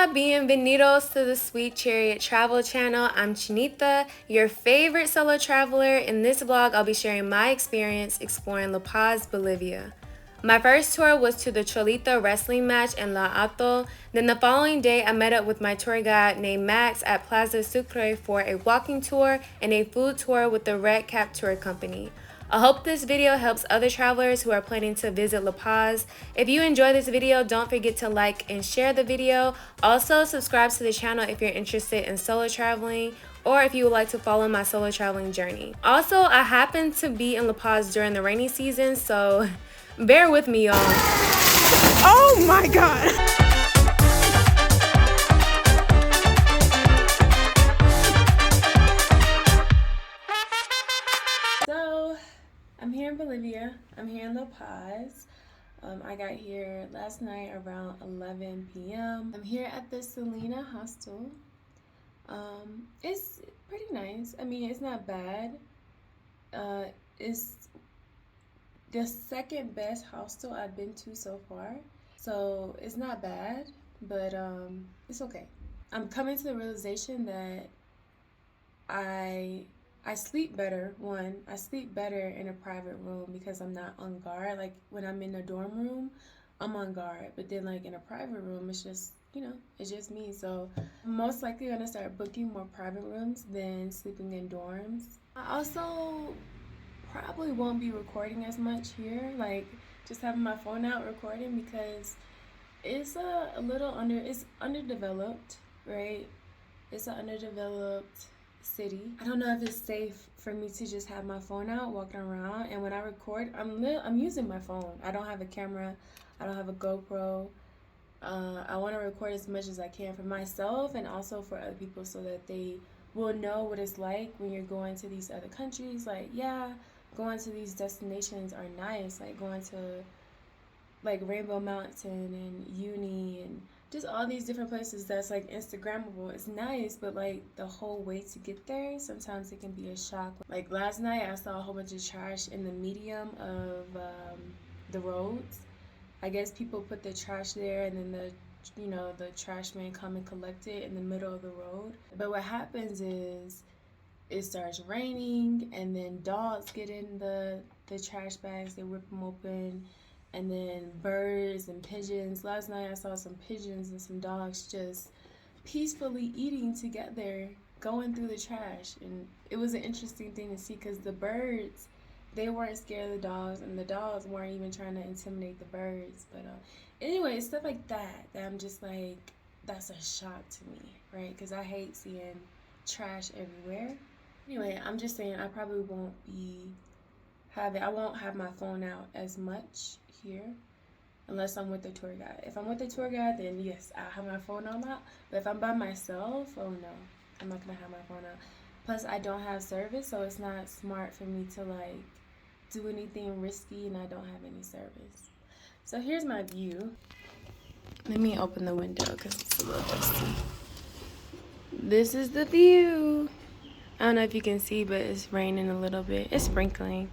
Hola, bienvenidos to the Sweet Chariot Travel Channel. I'm Cholita, your favorite solo traveler. In this vlog, I'll be sharing my experience exploring La Paz, Bolivia. My first tour was to the Cholita wrestling match in La Hato. Then the following day, I met up with my tour guide named Max at Plaza Sucre for a walking tour and a food tour with the Red Cap Tour Company. I hope this video helps other travelers who are planning to visit La Paz. If you enjoy this video, don't forget to like and share the video. Also, subscribe to the channel if you're interested in solo traveling or if you would like to follow my solo traveling journey. Also, I happen to be in La Paz during the rainy season, so bear with me, y'all. Oh my God. So, I'm here in Bolivia. I'm here in La Paz. I got here last night around 11 p.m. I'm here at the Cholita Hostel. It's pretty nice. I mean, it's not bad. It's the second best hostel I've been to so far. So it's not bad, but it's okay. I'm coming to the realization that I sleep better. I sleep better in a private room because I'm not on guard. Like when I'm in a dorm room, I'm on guard. But then like in a private room, it's just, it's just me. So I'm most likely gonna start booking more private rooms than sleeping in dorms. I also probably won't be recording as much here, like just having my phone out recording because it's it's underdeveloped, right? It's an underdeveloped city. I don't know if it's safe for me to just have my phone out walking around, and when I record, I'm using my phone. I don't have a camera. I don't have a GoPro. I want to record as much as I can for myself and also for other people so that they will know what it's like when you're going to these other countries. Like, yeah, going to these destinations are nice, like going to like Rainbow Mountain and Uni and just all these different places that's like Instagrammable. It's nice, but like the whole way to get there, sometimes it can be a shock. Like last night I saw a whole bunch of trash in the medium of the roads. I guess people put the trash there and then the trash man come and collect it in the middle of the road. But what happens is it starts raining and then dogs get in the trash bags, they rip them open, and then birds and pigeons. Last night I saw some pigeons and some dogs just peacefully eating together, going through the trash. And it was an interesting thing to see because the birds, they weren't scared of the dogs, and the dogs weren't even trying to intimidate the birds. But anyway, stuff like that I'm just like, that's a shock to me, right? Because I hate seeing trash everywhere. Anyway, I'm just saying I probably won't I won't have my phone out as much here unless I'm with the tour guide. If I'm with the tour guide, then yes, I'll have my phone on out. But if I'm by myself, oh no, I'm not gonna have my phone out. Plus, I don't have service, so it's not smart for me to like do anything risky, and I don't have any service. So here's my view. Let me open the window because it's a little dusty. This is the view. I don't know if you can see, but it's raining a little bit. It's sprinkling.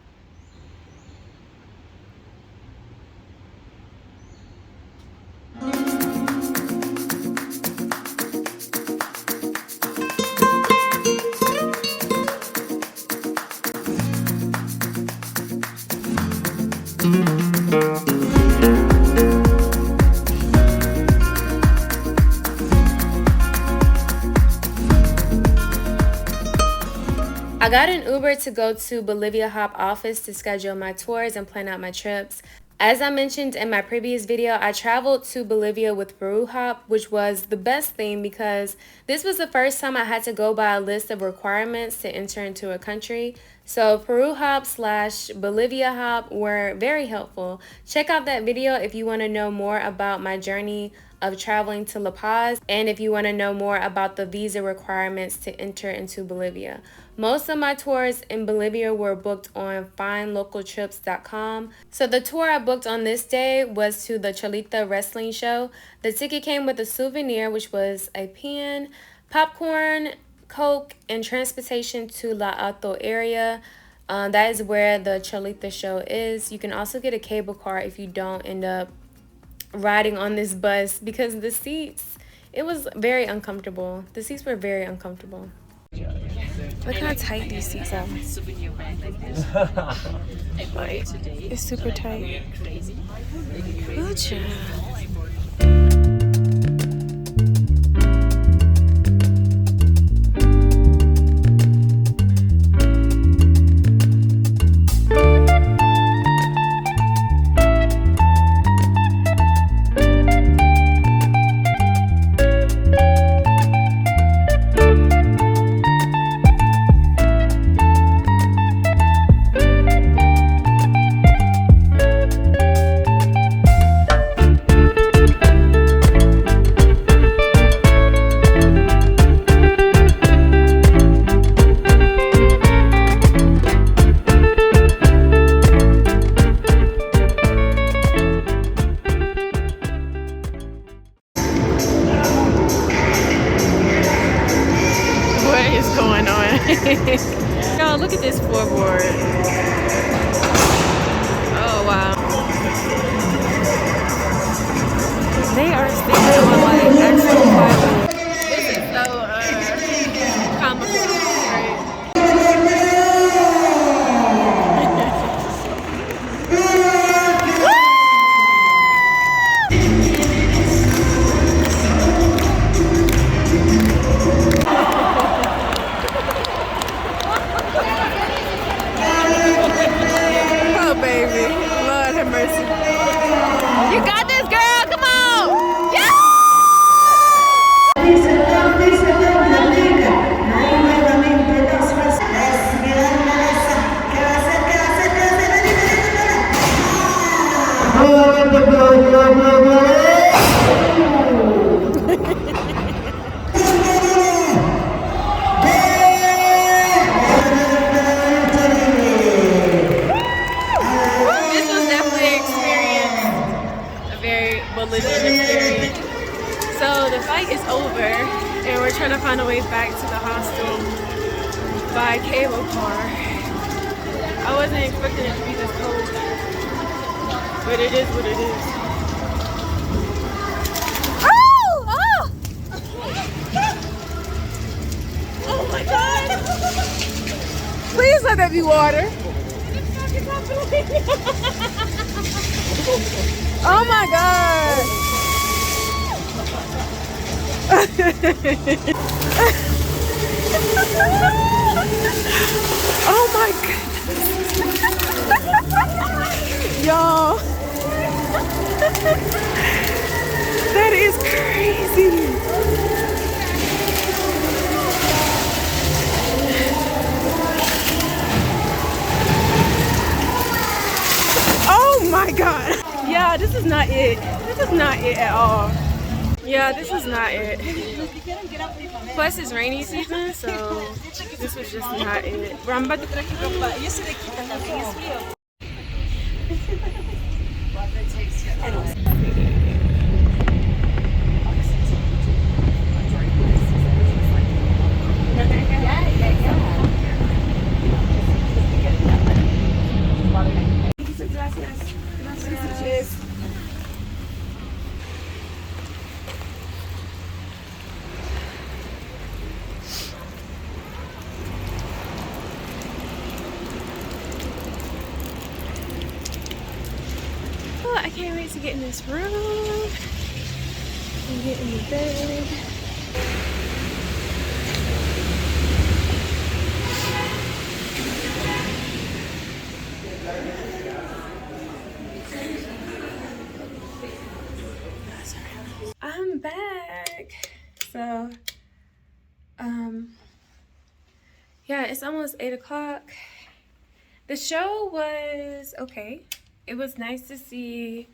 I got an Uber to go to Bolivia Hop office to schedule my tours and plan out my trips. As I mentioned in my previous video, I traveled to Bolivia with Peru Hop, which was the best thing because this was the first time I had to go by a list of requirements to enter into a country. So Peru Hop / Bolivia Hop were very helpful. Check out that video if you want to know more about my journey of traveling to La Paz and if you want to know more about the visa requirements to enter into Bolivia. Most of my tours in Bolivia were booked on findlocaltrips.com. So the tour I booked on this day was to the Cholita wrestling show. The ticket came with a souvenir, which was a pen, popcorn, Coke, and transportation to La Hato area. That is where the Cholita show is. You can also get a cable car if you don't end up riding on this bus because the seats It was very uncomfortable. The seats were very uncomfortable. Look how tight these seats are. Souvenir bag like this. I bought it today. It's super tight. Crazy. Ooh, child. Y'all, look at this floorboard. Oh, wow. They are staying on like actual plywood. This is so comical, right? Oh, baby. Lord have mercy. You got this, girl. Come on. Yeah! This was definitely an experience, a very Bolivian experience. So the fight is over, and we're trying to find a way back to the hostel by cable car. I wasn't expecting it to be this cold, but it is what it is. Oh! Oh! Oh my God! Please let that be water. Oh my God! Oh my God! Y'all, that is crazy. Oh my God. Yeah, this is not it. This is not it at all. Yeah, this is not it. Plus it's rainy season, so this was just not it. But I'm about to I can't wait to get in this room and get in the bed. I'm back. So, yeah, it's almost 8 o'clock. The show was okay. It was nice to see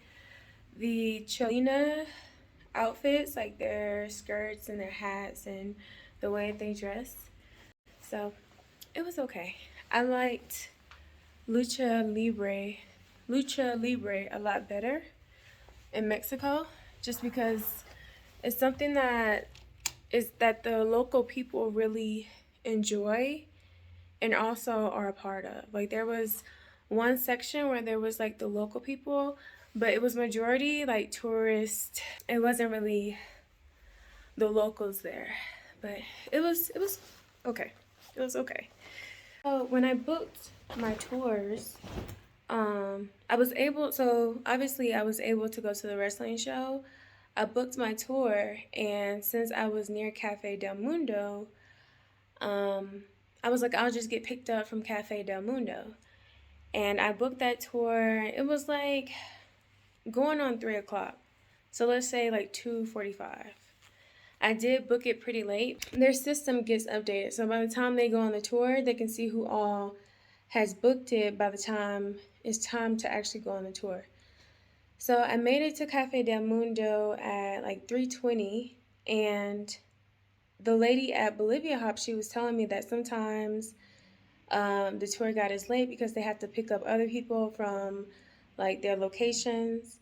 the Cholita outfits, like their skirts and their hats and the way they dress. So it was okay. I liked lucha libre a lot better in Mexico, just because it's something that the local people really enjoy and also are a part of. Like, there was one section where there was like the local people, but it was majority like tourists. It wasn't really the locals there. But it was okay. It was okay. So when I booked my tours, I was able, so obviously I was able to go to the wrestling show. I booked my tour, and since I was near Cafe Del Mundo, I was like, I'll just get picked up from Cafe Del Mundo. And I booked that tour. It was like going on 3 o'clock. So let's say like 2:45. I did book it pretty late. Their system gets updated. So by the time they go on the tour, they can see who all has booked it by the time it's time to actually go on the tour. So I made it to Cafe Del Mundo at like 3:20, and the lady at Bolivia Hop, she was telling me that sometimes the tour guide is late because they have to pick up other people from like their locations,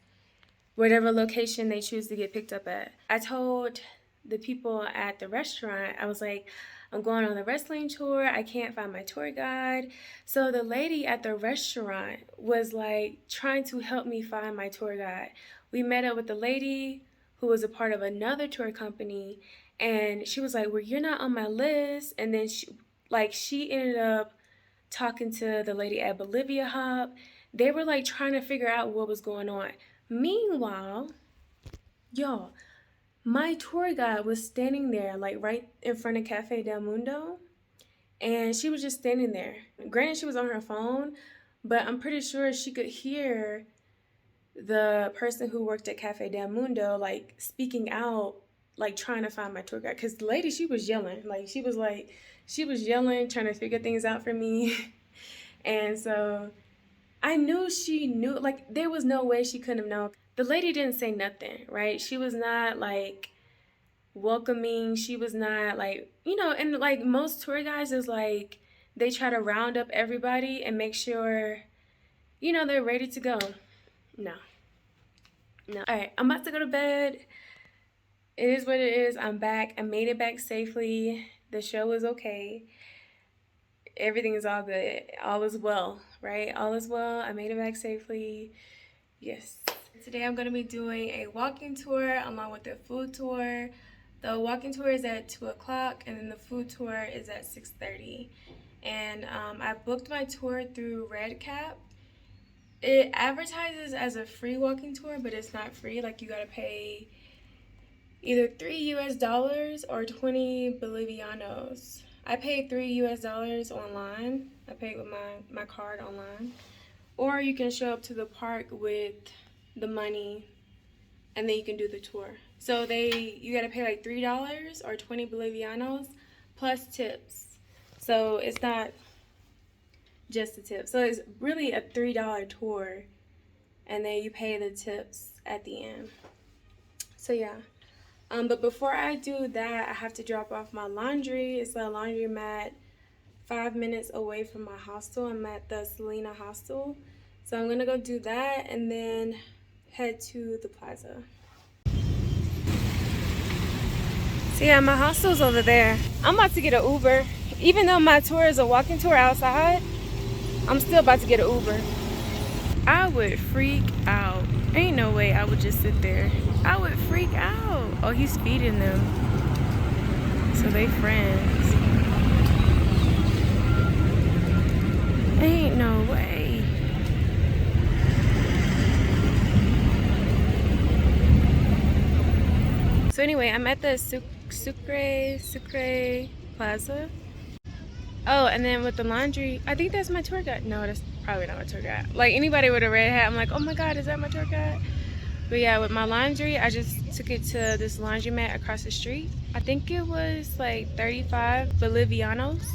whatever location they choose to get picked up at. I told the people at the restaurant, I was like, I'm going on the wrestling tour. I can't find my tour guide. So the lady at the restaurant was like trying to help me find my tour guide. We met up with the lady who was a part of another tour company, and she was like, well, you're not on my list. And then she ended up talking to the lady at Bolivia Hub. They were like trying to figure out what was going on. Meanwhile, y'all, my tour guide was standing there like right in front of Cafe Del Mundo, and she was just standing there. Granted, she was on her phone, but I'm pretty sure she could hear the person who worked at Cafe Del Mundo like speaking out, like trying to find my tour guide. Because the lady, she was yelling, trying to figure things out for me. And so I knew she knew, like there was no way she couldn't have known. The lady didn't say nothing, right? She was not like welcoming. She was not like, and like most tour guides is like, they try to round up everybody and make sure, they're ready to go. No. All right, I'm about to go to bed. It is what it is. I'm back. I made it back safely. The show was okay. Everything is all good. All is well, right? All is well. I made it back safely. Yes. Today I'm going to be doing a walking tour along with the food tour. The walking tour is at 2 o'clock, and then the food tour is at 6:30. And I booked my tour through Redcap. It advertises as a free walking tour, but it's not free. Like, you got to pay either $3 or 20 Bolivianos. I paid $3 online. I paid with my card online. Or you can show up to the park with the money, and then you can do the tour. So you gotta pay like $3 or 20 Bolivianos plus tips. So it's not just a tip. So it's really a $3 tour, and then you pay the tips at the end. So yeah. But before I do that, I have to drop off my laundry. It's a laundromat 5 minutes away from my hostel. I'm at the Cholita hostel. So I'm gonna go do that and then head to the plaza. So yeah, my hostel's over there. I'm about to get an Uber. Even though my tour is a walking tour outside, I'm still about to get an Uber. I would freak out. Ain't no way I would just sit there. I would freak out. Oh, he's feeding them. So they friends. Ain't no way. So anyway, I'm at the Sucre Plaza. Oh, and then with the laundry, I think that's my tour guide. No, that's probably not my tour guide. Like anybody with a red hat, I'm like, oh my God, is that my tour guide? But yeah, with my laundry, I just took it to this laundromat across the street. I think it was like 35 Bolivianos.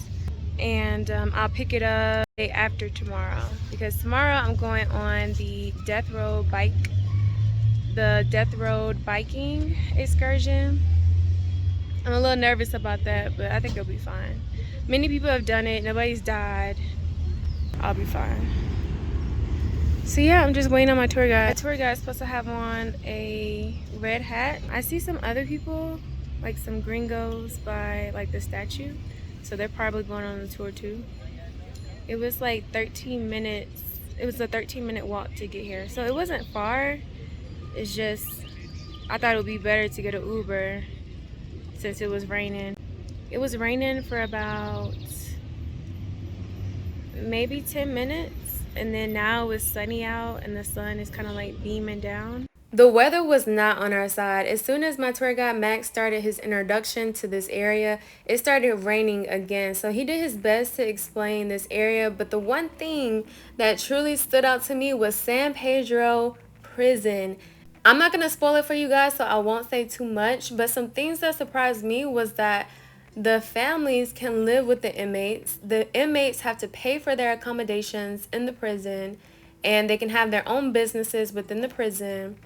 And I'll pick it up the day after tomorrow. Because tomorrow I'm going on the Death Road biking excursion. I'm a little nervous about that, but I think it'll be fine. Many people have done it. Nobody's died. I'll be fine. So yeah, I'm just waiting on my tour guide. My tour guide is supposed to have on a red hat. I see some other people, like some gringos by like the statue. So they're probably going on the tour too. It was like 13 minutes. It was a 13-minute walk to get here. So it wasn't far. It's just, I thought it would be better to get an Uber since it was raining. It was raining for about maybe 10 minutes, and then now it's sunny out and the sun is kind of like beaming down. The weather was not on our side. As soon as my tour guide Max started his introduction to this area, it started raining again. So he did his best to explain this area, but the one thing that truly stood out to me was San Pedro Prison. I'm not going to spoil it for you guys, so I won't say too much, but some things that surprised me was that the families can live with the inmates. The inmates have to pay for their accommodations in the prison, and they can have their own businesses within the prison.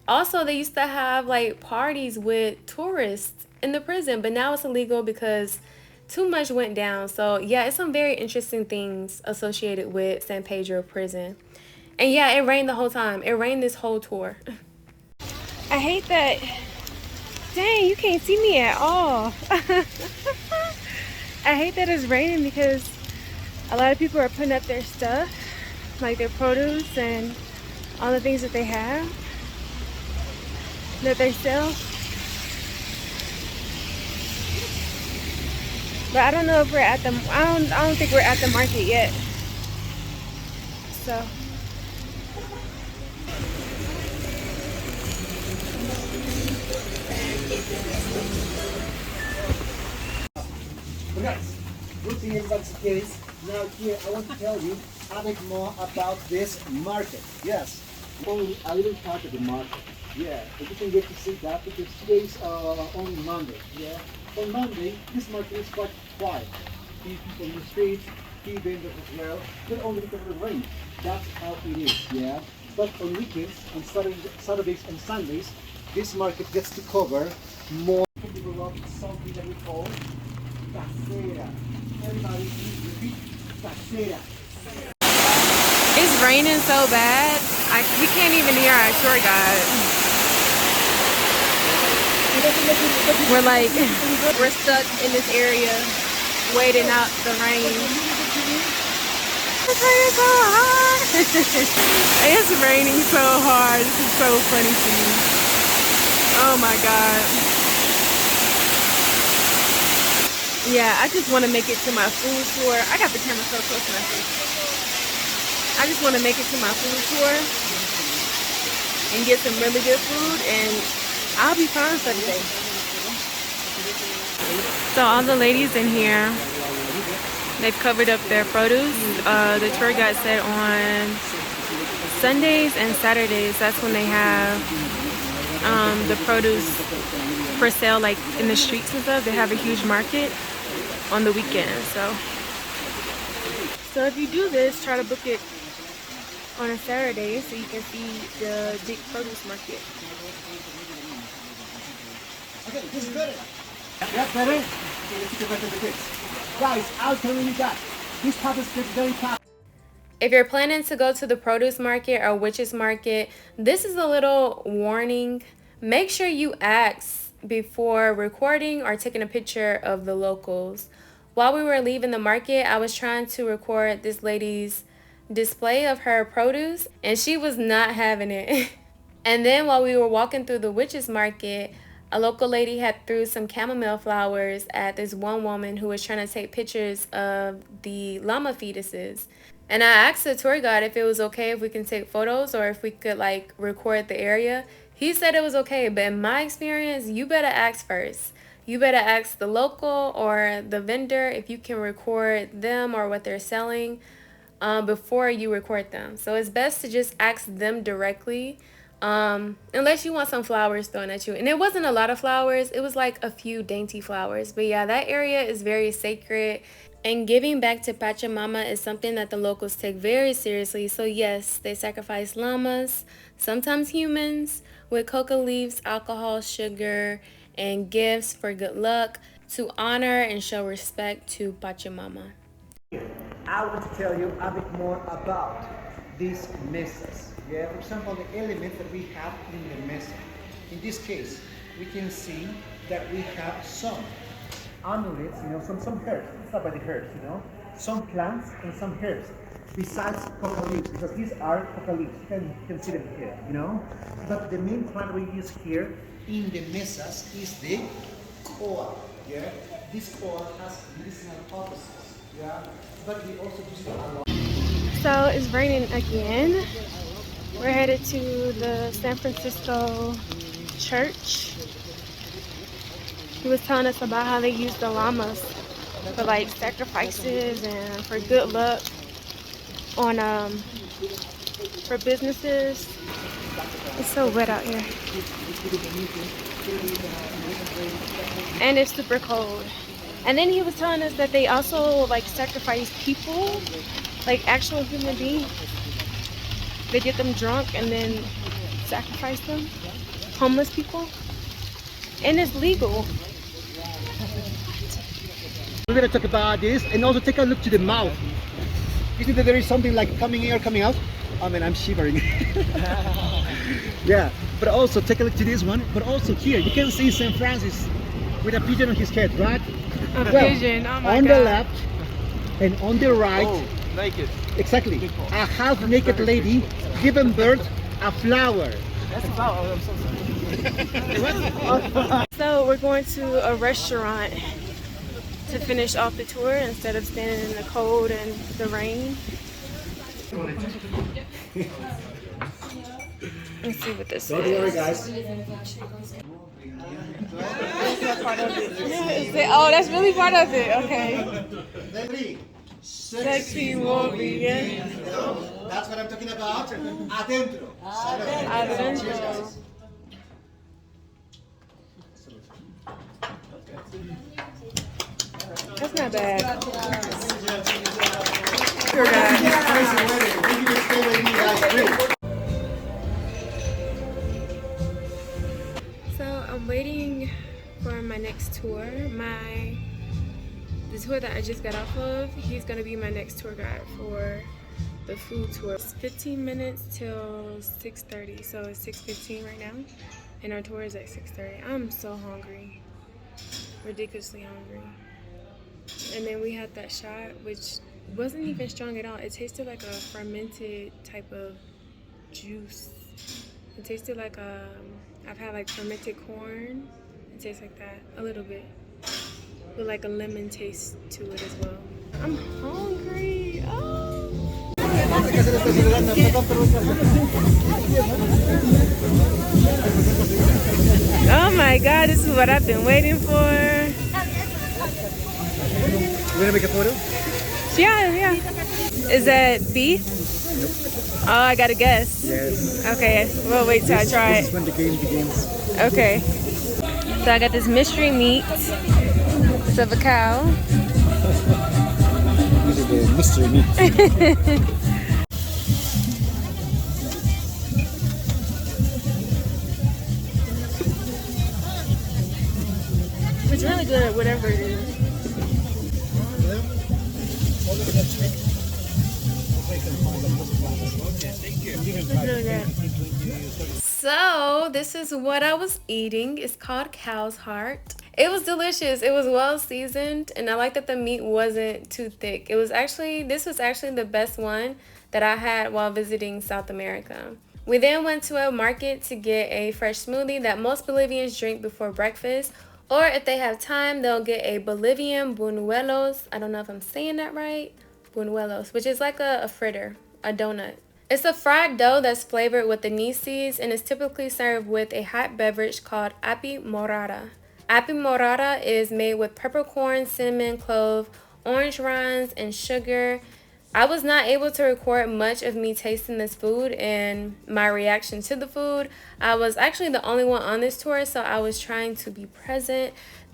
Also, they used to have like parties with tourists in the prison, but now it's illegal because too much went down. So yeah, it's some very interesting things associated with San Pedro prison. And yeah, it rained the whole time. It rained this whole tour. I hate that. Dang, you can't see me at all. I hate that it's raining because a lot of people are putting up their stuff, like their produce and all the things that they have, that they sell. But I don't know if we're at the, I don't think we're at the market yet. So. But guys, good thing everybody's case. Now here I want to tell you a bit more about this market. Yes, only a little part of the market. Yeah, and you can get to see that because today is only Monday. Yeah, on Monday this market is quite quiet. Few people in the streets, few vendors as well. Not only because of the rain. That's how it is. Yeah, but on weekends, on Saturdays and Sundays, this market gets to cover more. People love something that we call casera. Everybody please repeat casera. It's raining so bad, we can't even hear our tour guide. We're stuck in this area, waiting out the rain. It's raining so hard. It's raining so hard. This is so funny to me. Oh my God. Yeah, I just want to make it to my food tour. I got the camera so close to my face. I just want to make it to my food tour and get some really good food, and I'll be fine for the day. So all the ladies in here, they've covered up their produce. The tour guide said on Sundays and Saturdays, that's when they have the produce for sale, like in the streets and stuff. They have a huge market on the weekend. So if you do this, try to book it on a Saturday so you can see the big produce market. Okay, this is better. That's better. Okay, let's get back to the kids. Guys, I'll tell you that this part is very tough. If you're planning to go to the produce market or witches market, this is a little warning. Make sure you ask before recording or taking a picture of the locals. While we were leaving the market, I was trying to record this lady's display of her produce, and she was not having it. And then while we were walking through the witches market, a local lady had threw some chamomile flowers at this one woman who was trying to take pictures of the llama fetuses. And I asked the tour guide if it was okay if we can take photos or if we could like record the area. He said it was okay, but in my experience, you better ask first. You better ask the local or the vendor if you can record them or what they're selling before you record them. So it's best to just ask them directly, unless you want some flowers thrown at you. And it wasn't a lot of flowers. It was like a few dainty flowers. But yeah, that area is very sacred. And giving back to Pachamama is something that the locals take very seriously. So yes, they sacrifice llamas, sometimes humans, with coca leaves, alcohol, sugar, and gifts for good luck to honor and show respect to Pachamama. I want to tell you a bit more about these mesas. Yeah, for example, the elements that we have in the mesa. In this case, we can see that we have some amulets, some herbs. Let's start by the herbs, some plants and some herbs. Besides coca leaves, because these are coca leaves. You can see them here, But the main plant we use here in the mesas is the Or, yeah, this or has medicinal purposes, yeah, but we also use it a lot. So it's raining again. We're headed to the San Francisco church. He was telling us about how they use the llamas for like sacrifices and for good luck on for businesses. It's so wet out here. And it's super cold. And then he was telling us that they also like sacrifice people, like actual human beings. They get them drunk and then sacrifice them. Homeless people. And it's legal. We're gonna talk about this and also take a look to the mouth. You see that there is something like coming in or coming out? I mean, I'm shivering. Yeah, but also take a look to this one. But also here, you can see St. Francis with a pigeon on his head, right? A pigeon, oh my on God. the left and on the right, Naked. exactly, a half-naked lady giving birth a flower. That's a flower. I'm so sorry. So we're going to a restaurant to finish off the tour instead of standing in the cold and the rain. Let's see what this Don't worry, is. guys. Oh, that's really part of it. Okay. Lady, Sexy woman. that's what I'm talking about. Adentro. Adentro. That's not bad. Poor guy. So I'm waiting for my next tour. The tour that I just got off of, he's gonna be my next tour guide for the food tour. It's 15 minutes till 6:30, so it's 6:15 right now, and our tour is at 6:30. I'm so hungry, ridiculously hungry. And then we had that shot, which wasn't even strong at all. It tasted like a fermented type of juice. It tasted like I've had like fermented corn. It tastes like that a little bit, with like a lemon taste to it as well. I'm hungry. Oh. Oh my God, this is what I've been waiting for. You wanna make a photo? Yeah. Is that beef? Nope. Oh, I gotta guess. Yes. Okay, we'll wait till I try This is it. when the game begins. Okay. So I got this mystery meat. It's of a cow. This is the mystery meat. It's really good at whatever it is. It's really good. So this is what I was eating. It's called cow's heart. It was delicious. It was well seasoned, and I like that the meat wasn't too thick. This was actually the best one that I had while visiting South America. We then went to a market to get a fresh smoothie that most Bolivians drink before breakfast, or if they have time, they'll get a Bolivian buñuelos. I don't know if I'm saying that right. Buñuelos, which is like a fritter, a donut. It's a fried dough that's flavored with anise seeds and is typically served with a hot beverage called api morada. Api morada is made with peppercorn, cinnamon, clove, orange rinds, and sugar. I was not able to record much of me tasting this food and my reaction to the food. I was actually the only one on this tour, so I was trying to be present.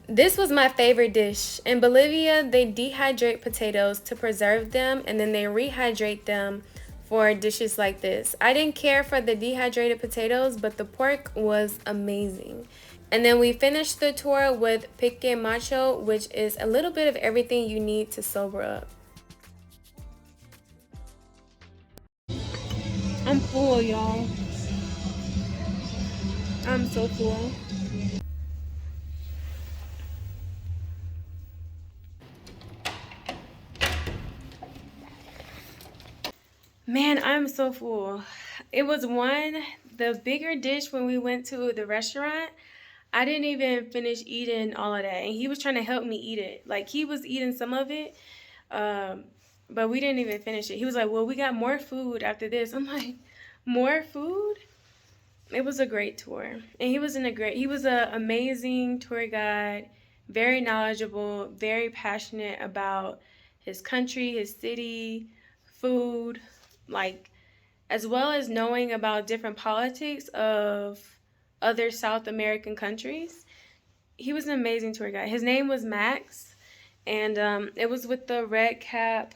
This was my favorite dish. In Bolivia, they dehydrate potatoes to preserve them, and then they rehydrate them for dishes like this. I didn't care for the dehydrated potatoes, but the pork was amazing. And then we finished the tour with pique macho, which is a little bit of everything you need to sober up. I'm full, y'all. I'm so full. Man, I'm so full. It was the bigger dish when we went to the restaurant. I didn't even finish eating all of that, and he was trying to help me eat it. Like, he was eating some of it, but we didn't even finish it. He was like, well, we got more food after this. I'm like, more food? It was a great tour, and he was an amazing tour guide, very knowledgeable, very passionate about his country, his city, food, like, as well as knowing about different politics of other South American countries. He was an amazing tour guide. His name was Max, and it was with the Red Cap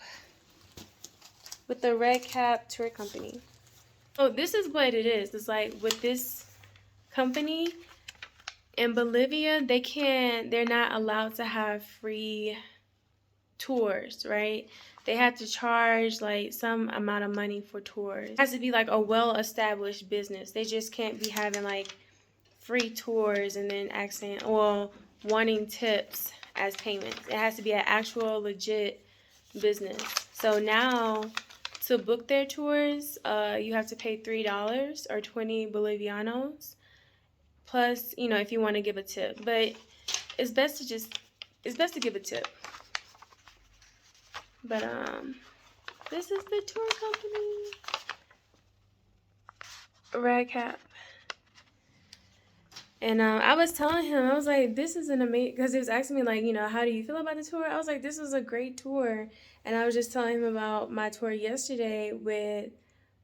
tour company. So this is what it is. It's like with this company in Bolivia, they're not allowed to have free tours, right? They have to charge like some amount of money for tours. It has to be like a well-established business. They just can't be having like free tours and then wanting tips as payments. It has to be an actual legit business. So now to book their tours, you have to pay $3 or 20 Bolivianos. Plus, you know, if you want to give a tip. But it's best to give a tip. But this is the tour company. Red Cap. And I was telling him, I was like, this is an amazing, because he was asking me, like, you know, how do you feel about the tour? I was like, this was a great tour. And I was just telling him about my tour yesterday with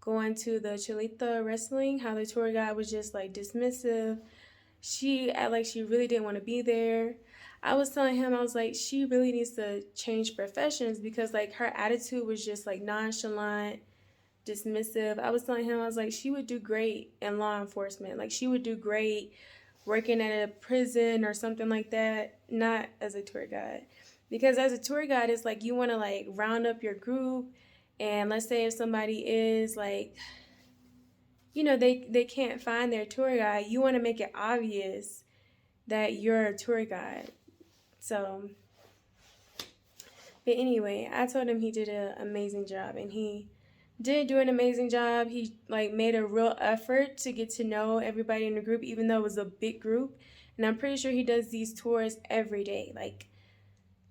going to the Cholita wrestling, how the tour guide was just, like, dismissive. She acted like she really didn't want to be there. I was telling him, I was like, she really needs to change professions because, like, her attitude was just, like, nonchalant, dismissive. I was telling him, I was like, she would do great in law enforcement. Like, she would do great working at a prison or something like that, not as a tour guide. Because as a tour guide, it's like you want to, like, round up your group, and let's say if somebody is, like, you know, they can't find their tour guide, you want to make it obvious that you're a tour guide. So, but anyway, I told him he did an amazing job, and he did do an amazing job. He, like, made a real effort to get to know everybody in the group, even though it was a big group. And I'm pretty sure he does these tours every day. Like,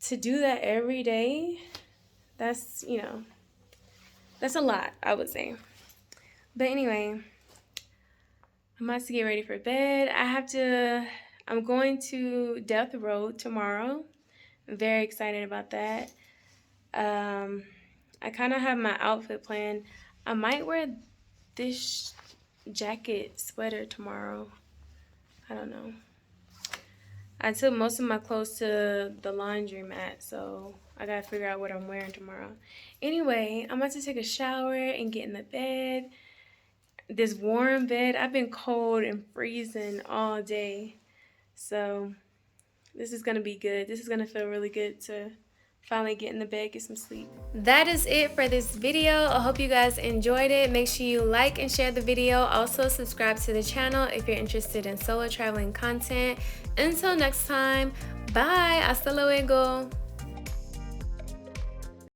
to do that every day, that's, you know, that's a lot, I would say. But anyway, I'm about to get ready for bed. I'm going to Death Row tomorrow. I'm very excited about that. I kind of have my outfit planned. I might wear this sweater tomorrow. I don't know. I took most of my clothes to the laundromat, so I gotta figure out what I'm wearing tomorrow. Anyway, I'm about to take a shower and get in the bed. This warm bed. I've been cold and freezing all day. So this is gonna be good. This is gonna feel really good to finally get in the bed, get some sleep. That is it for this video. I hope you guys enjoyed it. Make sure you like and share the video. Also subscribe to the channel if you're interested in solo traveling content. Until next time, bye. Hasta luego.